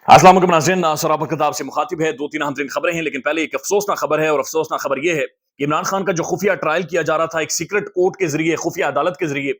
अस्सलाम वालेकुम नाज़रीन, सरापत किताब से मुखातिब है। दो तीन अहम तरीन खबरें हैं, लेकिन पहले एक अफसोसनाक खबर है। और अफसोसनाक खबर यह है कि इमरान खान का जो खुफिया ट्रायल किया जा रहा था एक सीक्रेट कोर्ट के जरिए, खुफिया अदालत के जरिए,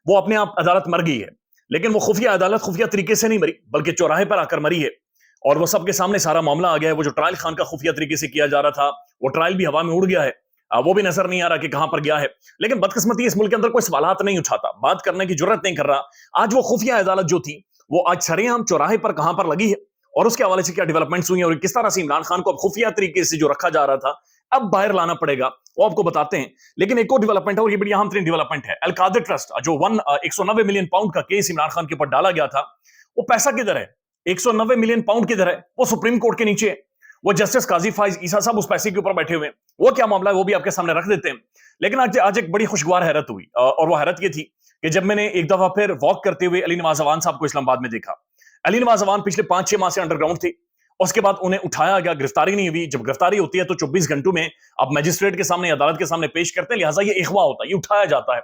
वो अपने आप अदालत मर गई है। लेकिन वो खुफिया अदालत खुफिया तरीके से नहीं मरी, बल्कि चौराहे पर आकर मरी है। और वो सबके सामने सारा मामला आ गया है। वो जो ट्रायल खान का खुफिया तरीके से किया जा रहा था, वो ट्रायल भी हवा में उड़ गया है। वो भी नजर नहीं आ रहा कि कहां पर गया है। लेकिन बदकिस्मती इस मुल्क के अंदर कोई सवालात नहीं उठाता, बात करने की जरूरत नहीं कर रहा। आज वो खुफिया अदालत जो थी, वो आज सरेआम चौराहे पर कहां पर लगी है, और उसके हवाले से क्या डेवलपमेंट्स हुई हैं, और किस तरह से इमरान खान को अब खुफिया तरीके से जो रखा जा रहा था अब बाहर लाना पड़ेगा, वो आपको बताते हैं। लेकिन एक और डेवलपमेंट है, और ये बड़ी अहम तरीन डेवलपमेंट है। अल कादिर ट्रस्ट जो 190 मिलियन पाउंड का केस इमरान खान के ऊपर डाला गया था, वो पैसा किधर है? 190 मिलियन पाउंड किधर है? वो सुप्रीम कोर्ट के नीचे है। वो जस्टिस काजी फाइज ईसा साहब उस पैसे के ऊपर बैठे हुए हैं। वो क्या मामला है, वो भी आपके सामने रख देते हैं। लेकिन आज एक बड़ी खुशगवार हैरत हुई, और वो हैरत ये थी कि जब मैंने एक दफा फिर वॉक करते हुए अली नवाज अवान साहब को इस्लामाबाद में देखा। अली नवाज अवान पिछले 5-6 माह से अंडरग्राउंड थे। उसके बाद उन्हें उठाया गया, गिरफ्तारी नहीं हुई। जब गिरफ्तारी होती है तो 24 घंटों में आप मैजिस्ट्रेट के सामने, अदालत के सामने पेश करते हैं, लिहाजा ये इख्वा होता है, ये उठाया जाता है।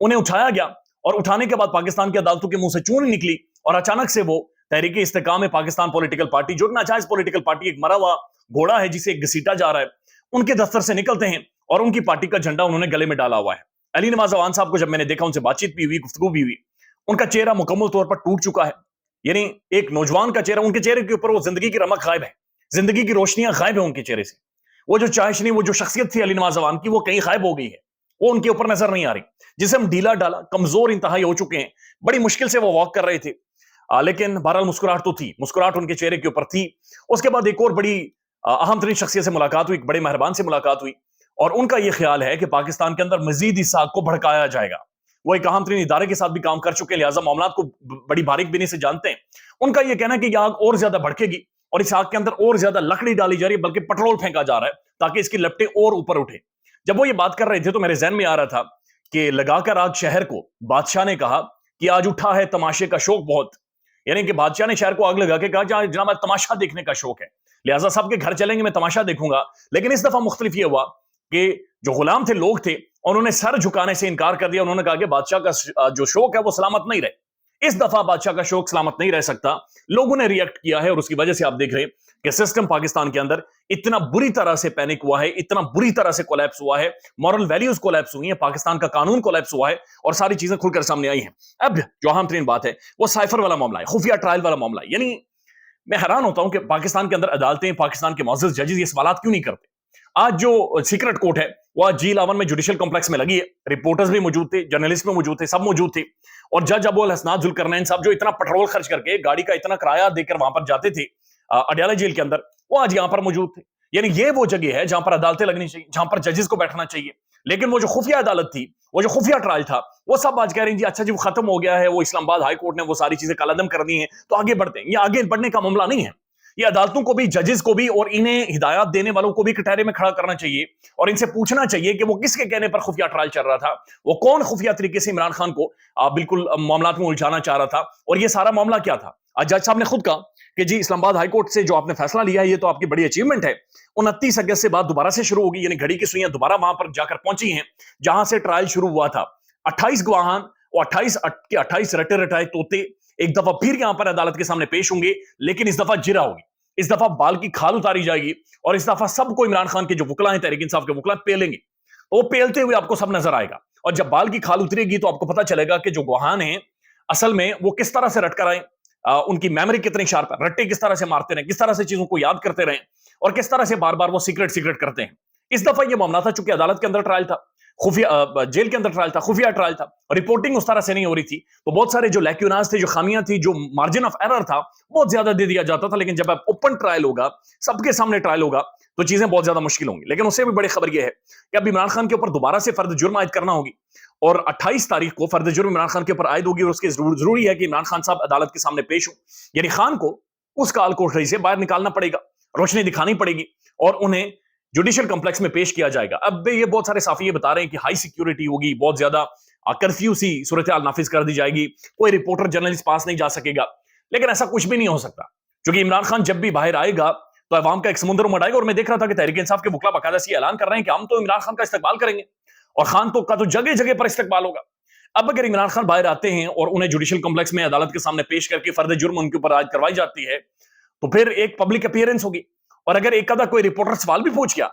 उन्हें उठाया गया, और उठाने के बाद पाकिस्तान की अदालतों के मुंह से चून निकली, और अचानक से वो तहरीके इस्तेकाम पाकिस्तान पॉलिटिकल पार्टी, जो नाजायज पॉलिटिकल पार्टी, एक मरा हुआ घोड़ा है जिसे घसीटा जा रहा है, उनके दफ्तर से निकलते हैं, और उनकी पार्टी का झंडा उन्होंने गले में डाला हुआ है। अली नवाज अवान साहब को जब मैंने देखा, उनसे बातचीत भी हुई, गुफ्तगू भी हुई, उनका चेहरा मुकम्मल तौर पर टूट चुका है। यानी एक नौजवान का चेहरा, उनके चेहरे के ऊपर वो जिंदगी की रमक गायब है, जिंदगी की रोशनियां गायब है उनके चेहरे से। वो जो चाशनी, वो जो शख्सियत थी अली नवाज अवान की, वो कहीं गायब हो गई है। वो उनके ऊपर नजर नहीं आ रही, जिसे हम ढीला डाला, कमजोर इंतहाई हो चुके हैं। बड़ी मुश्किल से वो वॉक कर रहे थे, लेकिन बहरहाल मुस्कुराहट तो थी, मुस्कुराहट उनके चेहरे के ऊपर थी। उसके बाद एक और बड़ी अहम तरीन शख्सियत से मुलाकात हुई, एक बड़े मेहरबान से मुलाकात हुई, और उनका यह ख्याल है कि पाकिस्तान के अंदर मजीद इस आग को भड़काया जाएगा। वो एक अहम तरीन इदारे के साथ भी काम कर चुके हैं, लिहाजा मामला को बड़ी बारीक बीनी से जानते हैं। उनका यह कहना है कि यह आग और ज्यादा भड़केगी, और इस आग के अंदर और ज्यादा लकड़ी डाली जा रही है, बल्कि पेट्रोल फेंका जा रहा है, ताकि इसकी लपटें और ऊपर उठे। जब वो ये बात कर रहे थे तो मेरे जहन में आ रहा था कि लगाकर आग शहर को, बादशाह ने कहा कि आज उठा है तमाशे का शौक बहुत। यानी कि बादशाह ने शहर को आग लगा के कहा, जनाब तमाशा देखने का शौक है, लिहाजा सबके घर चलेंगे, मैं तमाशा देखूंगा। लेकिन इस दफा मुख्तलिफ ये हुआ कि जो गुलाम थे, लोग थे, उन्होंने सर झुकाने से इनकार कर दिया। उन्होंने कहा कि बादशाह का जो शौक है वो सलामत नहीं रहे। इस दफा बादशाह का शौक सलामत नहीं रह सकता। लोगों ने रिएक्ट किया है, और उसकी वजह से आप देख रहे हैं कि सिस्टम पाकिस्तान के अंदर इतना बुरी तरह से पैनिक हुआ है, इतना बुरी तरह से कोलैप्स हुआ है, मॉरल वैल्यूज कोलैप्स हुई हैं, पाकिस्तान का कानून कोलैप्स हुआ है, और सारी चीजें खुलकर सामने आई हैं। अब जो अहम तरीन बात है वो साइफर वाला मामला है, खुफिया ट्रायल वाला मामला है। यानी मैं हैरान होता हूं कि पाकिस्तान के अंदर अदालतें, पाकिस्तान के मुअज़्ज़ज़ जजेस ये सवालात क्यों नहीं करते। आज जो सीक्रेट कोर्ट है वो आज G11 में जुडिशियल कॉम्प्लेक्स में लगी है। रिपोर्टर्स भी मौजूद थे, जर्नलिस्ट भी मौजूद थे, सब मौजूद थे। और जज अबुल हसनात जुल्करनैन साहब, जो इतना पेट्रोल खर्च करके, गाड़ी का इतना किराया देकर वहां पर जाते थे अडयाला जेल के अंदर, वो आज यहां पर मौजूद थे। यानी ये वो जगह है जहां पर अदालतें लगनी चाहिए, जहां पर जजेस को बैठना चाहिए। लेकिन वो जो खुफिया अदालत थी, वो जो खुफिया ट्रायल था, वो सब आज कह रहे हैं जी अच्छा जी वो खत्म हो गया है, वो इस्लामाबाद हाई कोर्ट ने वो सारी चीजें कालादम कर दी हैं, तो आगे बढ़ते हैं। ये आगे बढ़ने का मामला नहीं है। ये अदालतों को भी, जजेस को भी, और इन्हें हिदायत देने वालों को भी कटहरे में खड़ा करना चाहिए, और इनसे पूछना चाहिए कि वो किसके कहने पर खुफिया ट्रायल चल रहा था, वो कौन खुफिया तरीके से इमरान खान को बिल्कुल मामला में उलझाना चाह रहा था, और ये सारा मामला क्या था। आज जज साहब ने खुद कहा कि जी इस्लामाबाद हाई कोर्ट से जो आपने फैसला लिया है, ये तो आपकी बड़ी अचीवमेंट है। 29 अगस्त से बाद दोबारा से शुरू होगी, यानी घड़ी की सुइयां दोबारा वहां पर जाकर पहुंची हैं जहां से ट्रायल शुरू हुआ था। 28 गवाहान और 28 रटे रटाए तोते एक दफा फिर यहां पर अदालत के सामने पेश होंगे, लेकिन इस दफा जिरा होगी, इस दफा बाल की खाल उतारी जाएगी, और इस दफा सबको इमरान खान के जो वकला हैं, तहरीक इंसाफ के वकला, पेलेंगे। वो पेलते हुए आपको सब नजर आएगा, और जब बाल की खाल उतरेगी तो आपको पता चलेगा कि जो गवाहान हैं असल में वो किस तरह से रटकर आए, उनकी मेमोरी कितनी शार्प है, रट्टे किस तरह से मारते रहे, किस तरह से चीजों को याद करते रहे, और किस तरह से बार बार वो सीक्रेट सीक्रेट करते हैं। इस दफा ये मामला था, चूंकि अदालत के अंदर ट्रायल था, खुफिया जेल के अंदर ट्रायल था, खुफिया ट्रायल था, रिपोर्टिंग उस तरह से नहीं हो रही थी, तो बहुत सारे जो लैक्यूनाज थे, जो खामियां थी, जो मार्जिन ऑफ एरर था, बहुत ज्यादा दे दिया जाता था। लेकिन जब अब ओपन ट्रायल होगा, सबके सामने ट्रायल होगा, तो चीजें बहुत ज्यादा मुश्किल होंगी। लेकिन उससे भी बड़ी खबर यह है कि अब इमरान खान के ऊपर दोबारा से फर्द जुर्म आयद करना होगी, और 28 तारीख को फर्द जुर्म इमरान खान के ऊपर आयद होगी, और उसके जरूरी है कि इमरान खान साहब अदालत के सामने पेश हो। यानी खान को उस काल कोठरी से बाहर निकालना पड़ेगा, रोशनी दिखानी पड़ेगी, और उन्हें जुडिशियल कॉम्प्लेक्स में पेश किया जाएगा। अब ये बहुत सारे साफी ये बता रहे हैं कि हाई सिक्योरिटी होगी, बहुत ज्यादा कर्फ्यू सी सूरत हाल नाफिज कर दी जाएगी, कोई रिपोर्टर जर्नलिस्ट पास नहीं जा सकेगा। लेकिन ऐसा कुछ भी नहीं हो सकता, क्योंकि इमरान खान जब भी बाहर आएगा तो अवाम का एक समुद्र उमड़ाएगा। और मैं देख रहा था कि तहरीक इंसाफ के वकला बाकायदा से ऐलान कर रहे हैं कि हम तो इमरान खान का इस्तकबाल करेंगे, और खान तो का तो जगह जगह पर इस्तकबाल होगा। अब अगर इमरान खान बाहर आते हैं और उन्हें जुडिशियल कॉम्प्लेक्स में अदालत के सामने पेश करके फर्द जुर्म उनके ऊपर आयद करवाई जाती है, तो फिर एक पब्लिक अपीयरेंस होगी, और अगर एक आधा कोई रिपोर्टर सवाल भी पूछ गया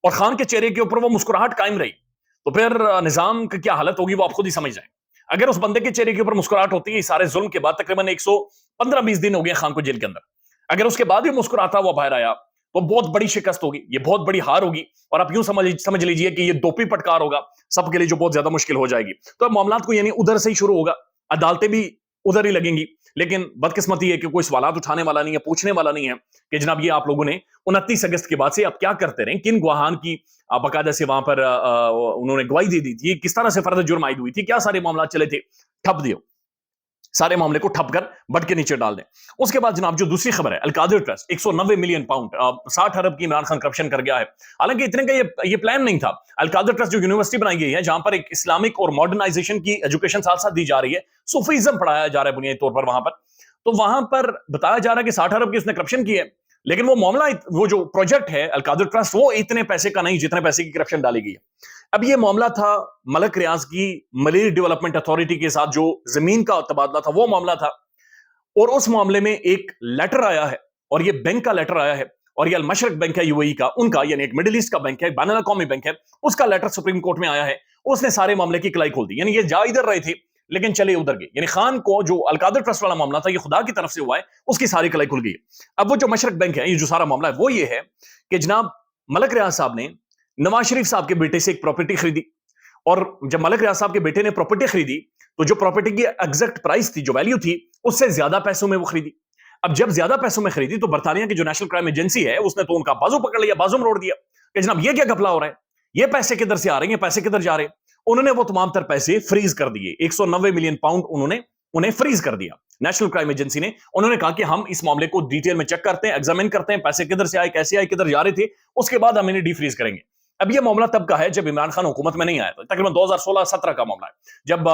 और खान के चेहरे के ऊपर वो मुस्कुराहट कायम रही, तो फिर निजाम की क्या हालत होगी वो आप खुद ही समझ जाए। अगर उस बंदे के चेहरे के ऊपर मुस्कुराहट होती है सारे जुल्म के बाद, तकरीबन 115-20 दिन हो गए खान को जेल के अंदर, अगर उसके बाद भी मुस्कुराता हुआ बाहर आया तो बहुत बड़ी शिकस्त होगी, ये बहुत बड़ी हार होगी, और आप यूं समझ लीजिए कि ये दोपी पटकार होगा सबके लिए, जो बहुत ज्यादा मुश्किल हो जाएगी। तो अब मामला को यानी उधर से ही शुरू होगा, अदालतें भी उधर ही लगेंगी, लेकिन बदकिस्मती है कि कोई सवालात उठाने वाला नहीं है, पूछने वाला नहीं है कि जनाब ये आप लोगों ने 29 अगस्त के बाद से आप क्या करते रहे, किन गवाहान की बाकायदा से वहां पर उन्होंने गवाही दे दी थी, किस तरह से फर्द जुर्म आयद हुई थी, क्या सारे मामला चले थे, ठप दियो, सारे मामले को ठप कर बट के नीचे डाल दें। उसके बाद जनाब जो दूसरी खबर है, अलकादिर ट्रस्ट 190 मिलियन पाउंड 60 अरब की इमरान खान करप्शन कर गया है। हालांकि इतने का ये प्लान नहीं था। अलकादिर ट्रस्ट जो यूनिवर्सिटी बनाई गई है जहां पर एक इस्लामिक और मॉडर्नाइजेशन की एजुकेशन साथ साथ दी जा रही है, सूफीज्म पढ़ाया जा रहा है बुनियादी तौर पर वहां पर, तो वहां पर बताया जा रहा है कि 60 अरब की उसने करप्शन की है, लेकिन वो मामला, वो जो प्रोजेक्ट है अलकादिर ट्रस्ट, वो इतने पैसे का नहीं जितने पैसे की करप्शन डाली गई है। अब ये मामला था मलक रियाज की मलेरी डेवलपमेंट अथॉरिटी के साथ जो जमीन का तबादला था, वो मामला था, और उस मामले में एक लेटर आया है, और ये बैंक का लेटर आया है, और ये अल मशरक बैंक है यूएई का, उनका यानी एक मिडिल ईस्ट का बैंक है, बैनुल अक़वामी बैंक है, उसका लेटर सुप्रीम कोर्ट में आया है। उसने सारे मामले की कलाई खोल दी, यानी ये जा इधर रहे थे लेकिन चले उधर गए, यानी खान को जो अलकादिर ट्रस्ट वाला मामला था ये खुदा की तरफ से हुआ है, उसकी सारी कलाई खुल गई। अब वो जो मशरक बैंक है, ये जो सारा मामला है वो ये है कि जनाब मलक रियाज साहब ने नवाज शरीफ साहब के बेटे से एक प्रॉपर्टी खरीदी, और जब मलक रियाज साहब के बेटे ने प्रॉपर्टी खरीदी तो जो प्रॉपर्टी की एग्जैक्ट प्राइस थी, जो वैल्यू थी, उससे ज्यादा पैसों में वो खरीदी। अब जब ज्यादा पैसों में खरीदी तो बरतानिया की जो नेशनल क्राइम एजेंसी है उसने तो उनका बाजू पकड़ लिया, बाजू मरोड़ दिया कि जनाब ये क्या घपला हो रहा है, ये पैसे किधर से आ रहे हैं, पैसे किधर जा रहे हैं। उन्होंने वो तमाम तर पैसे फ्रीज कर दिए, 190 मिलियन पाउंड उन्होंने उन्हें फ्रीज कर दिया नेशनल क्राइम एजेंसी ने। उन्होंने कहा कि हम इस मामले को डिटेल में चेक करते हैं, एग्जामिन करते हैं, पैसे किधर से आए, कैसे आए, किधर जा रहे थे, उसके बाद हम इन्हें डीफ्रीज करेंगे। अब ये मामला तब का है जब इमरान खान हुकूमत में नहीं आया था, तकरीबन 2016-17 का मामला है, जब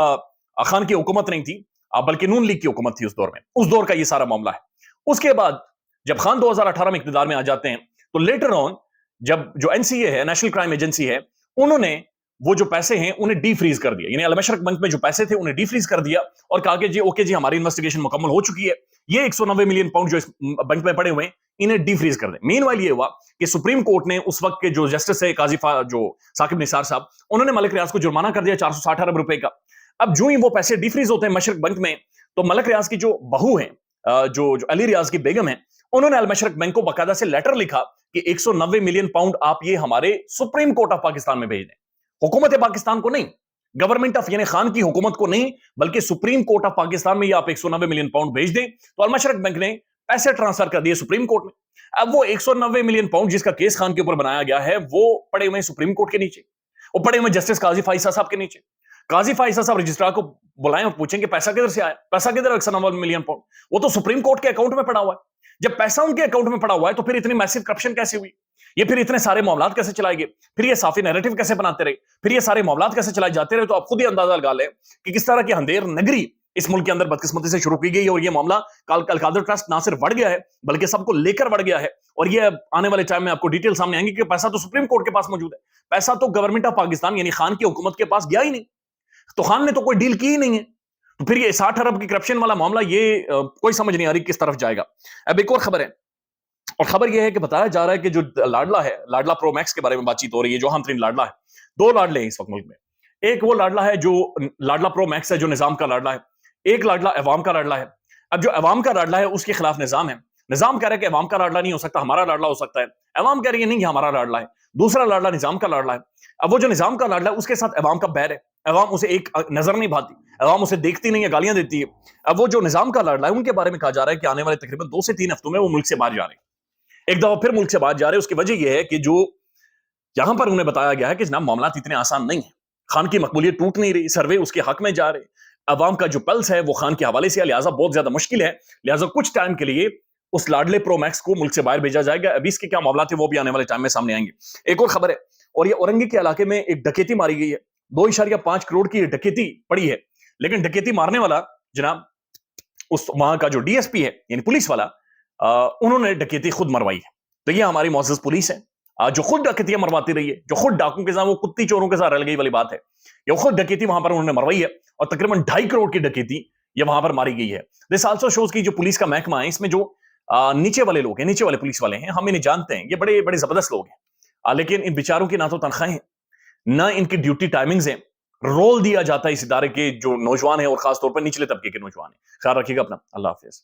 खान की हुकूमत नहीं थी, बल्कि नून लीग की हुकूमत थी उस दौर में, उस दौर का ये सारा मामला है। उसके बाद जब खान 2018 में इक़्तिदार में आ जाते हैं तो लेटर ऑन जब जो एनसीए है, नेशनल क्राइम एजेंसी है, उन्होंने वो जो पैसे हैं उन्हें डीफ्रीज कर दिया, यानी अल मशरक बैंक में जो पैसे थे उन्हें डीफ्रीज कर दिया और कहा कि जी ओके जी हमारी इन्वेस्टिगेशन मुकम्मल हो चुकी है, ये 190 मिलियन पाउंड जो इस बैंक में पड़े हुए हैं इन्हें डीफ्रीज कर दें। मीनवाइल ये हुआ कि सुप्रीम कोर्ट ने उस वक्त के जो जस्टिस है काजी जो साकिब निसार साहब, उन्होंने मलक रियाज को जुर्माना कर दिया 460 अरब रुपए का। अब जो ही वो पैसे डीफ्रीज होते हैं मशरक बैंक में, तो मलक रियाज की जो बहू है, जो अली रियाज की बेगम है, उन्होंने अल मशरक बैंक को बाकायदा से लेटर लिखा कि 190 मिलियन पाउंड आप ये हमारे सुप्रीम कोर्ट ऑफ पाकिस्तान में भेज दें, हुकूमत पाकिस्तान को नहीं, गवर्नमेंट ऑफ यानी खान की हुकूमत को नहीं, बल्कि सुप्रीम कोर्ट ऑफ पाकिस्तान में ये आप 190 मिलियन पाउंड भेज दें। तो अल मशरक बैंक ने पैसे ट्रांसफर कर दिए सुप्रीम कोर्ट में। अब वो 190 मिलियन पाउंड जिसका केस खान के ऊपर बनाया गया है, वो पड़े हुए सुप्रीम कोर्ट के नीचे, वो पड़े हुए जस्टिस काजी फाइसा साहब के नीचे। काजी फाइसा साहब रजिस्ट्रार को बुलाएं और पूछेंगे पैसा किधर से आया, पैसा किधर 190 मिलियन पाउंड, वो तो सुप्रीम कोर्ट के अकाउंट में पड़ा हुआ है। जब पैसा उनके अकाउंट में पड़ा हुआ है तो फिर इतनी मैसिव करप्शन कैसे हुई, ये फिर इतने सारे मामलात कैसे चलाए गए, फिर ये साफी नैरेटिव कैसे बनाते रहे, फिर ये सारे मामलात कैसे चलाए जाते रहे। तो आप खुद ही अंदाजा लगा लें कि किस तरह की अंधेर नगरी इस मुल्क के अंदर बदकिस्मती से शुरू की गई है, और ये मामला अलकादिर ट्रस्ट ना सिर्फ बढ़ गया है बल्कि सबको लेकर बढ़ गया है। और ये आने वाले टाइम में आपको डिटेल सामने आएंगे कि पैसा तो सुप्रीम कोर्ट के पास मौजूद है, पैसा तो गवर्नमेंट ऑफ पाकिस्तान यानी खान की हुकूमत के पास गया ही नहीं, तो खान ने तो कोई डील की ही नहीं है। तो फिर ये 60 अरब की करप्शन वाला मामला, ये कोई समझ नहीं आ रही किस तरफ जाएगा। अब एक और खबर है, और खबर यह है कि बताया जा रहा है कि जो लाडला है, लाडला प्रो मैक्स के बारे में बातचीत हो रही है, जो हम लाडला है, दो लाडले हैं इस वक्त मुल्क में। एक वो लाडला है जो लाडला प्रो मैक्स है, जो निजाम का लाडला है, एक लाडला अवाम का लाडला है। अब जो अवाम का लाडला है उसके खिलाफ निजाम है, निजाम कह रहा है कि अवाम का लाडला नहीं हो सकता, हमारा लाडला हो सकता है, अवाम कह रही है नहीं हमारा लाडला है, दूसरा लाडला निजाम का लाडला है। अब वो जो निजाम का लाडला है उसके साथ अवाम का बैर है, अवाम उसे एक नजर नहीं भाती, अवाम उसे देखती नहीं है, गालियां देती है। अब वो जो निजाम का लाडला है उनके बारे में कहा जा रहा है कि आने वाले तकरीबन 2 से 3 हफ्तों में वो मुल्क से बाहर जा रहे हैं, एक दफा फिर मुल्क से बाहर जा रहे हैं। उसकी वजह यह है कि जो यहां पर उन्हें बताया गया है कि जनाब मामला इतने आसान नहीं है, खान की मकबूलियत टूट नहीं रही, सर्वे उसके हक में जा रहे, अवाम का जो पल्स है वो खान के हवाले से है, लिहाजा बहुत ज्यादा मुश्किल है, लिहाजा कुछ टाइम के लिए उस लाडले प्रो मैक्स को मुल्क से बाहर भेजा जाएगा। अभी इसके क्या मामला थे वो भी आने वाले टाइम में सामने आएंगे। एक और खबर है, और ये औरंगी के इलाके में एक डकैती मारी गई है, 2.5 करोड़ की डकैती पड़ी है, लेकिन डकैती मारने वाला जनाब उस वहां का जो डीएसपी है यानी पुलिस वाला, उन्होंने डकैती खुद मरवाई है। तो ये हमारी मौजूद पुलिस है जो खुद डकैतियां मरवाती रही है, जो खुद डाकुओं के साथ, वो कुत्ती चोरों के साथ रल गई वाली बात है, ये खुद डकैती वहां पर उन्होंने मरवाई है, और तकरीबन 2.5 करोड़ की डकैती ये वहां पर मारी गई है। दिस आल्सो शोज की जो पुलिस का महकमा है इसमें जो نیچے والے لوگ ہیں، نیچے والے پولیس والے ہیں، ہم انہیں جانتے ہیں، یہ بڑے بڑے زبردست لوگ ہیں، لیکن ان بیچاروں کی نہ تو تنخواہیں ہیں، نہ ان کی ڈیوٹی ٹائمنگز ہیں، رول دیا جاتا ہے اس ادارے کے جو نوجوان ہیں اور خاص طور پر نچلے طبقے کے نوجوان ہیں۔ خیال رکھیے گا اپنا، اللہ حافظ۔